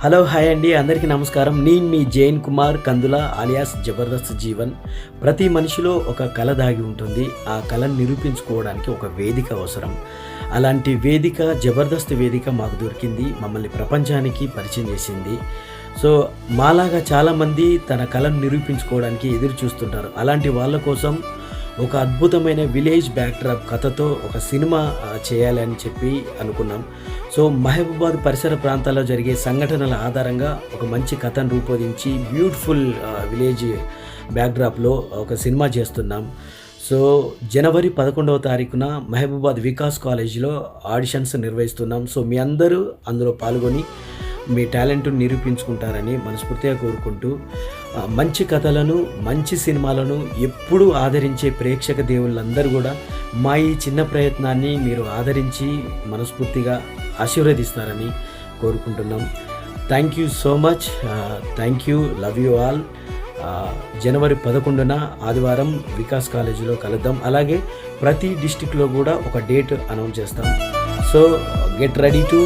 Hello hi అండి, అందరికీ నమస్కారం. నేను మీ జైన్ కుమార్ కందుల ఆలియాస్ జబర్దస్త్ జీవన్. ప్రతి మనిషిలో ఒక కళ దాగి ఉంటుంది. ఆ కళను నిరూపించుకోవడానికి ఒక వేదిక అవసరం. అలాంటి వేదిక జబర్దస్త్ వేదిక మాకు దొరికింది. మమ్మల్ని ప్రపంచానికి పరిచయం చేసింది. సో మాలాగా చాలామంది తన కళను నిరూపించుకోవడానికి ఎదురు చూస్తుంటారు. అలాంటి వాళ్ళ కోసం ఒక అద్భుతమైన విలేజ్ బ్యాక్డ్రాప్ కథతో ఒక సినిమా చేయాలని చెప్పి అనుకున్నాం. సో మహబూబాద్ పరిసర ప్రాంతాల్లో జరిగే సంఘటనల ఆధారంగా ఒక మంచి కథను రూపొందించి బ్యూటిఫుల్ విలేజ్ బ్యాక్డ్రాప్లో ఒక సినిమా చేస్తున్నాం. సో జనవరి 11వ తారీఖున మహబూబాద్ వికాస్ కాలేజీలో ఆడిషన్స్ నిర్వహిస్తున్నాం. సో మీ అందరూ అందులో పాల్గొని మీ టాలెంట్ను నిరూపించుకుంటారని మనస్ఫూర్తిగా కోరుకుంటూ, మంచి కథలను మంచి సినిమాలను ఎప్పుడూ ఆదరించే ప్రేక్షక దేవుళ్ళందరూ కూడా మా ఈ చిన్న ప్రయత్నాన్ని మీరు ఆదరించి మనస్ఫూర్తిగా ఆశీర్వదిస్తారని కోరుకుంటున్నాం. Thank you so much. Thank you. Love you all. జనవరి 11న ఆదివారం వికాస్ కాలేజీలో కలుద్దాం. అలాగే ప్రతి డిస్టిక్లో కూడా ఒక డేట్ అనౌన్స్ చేస్తాం. So get ready to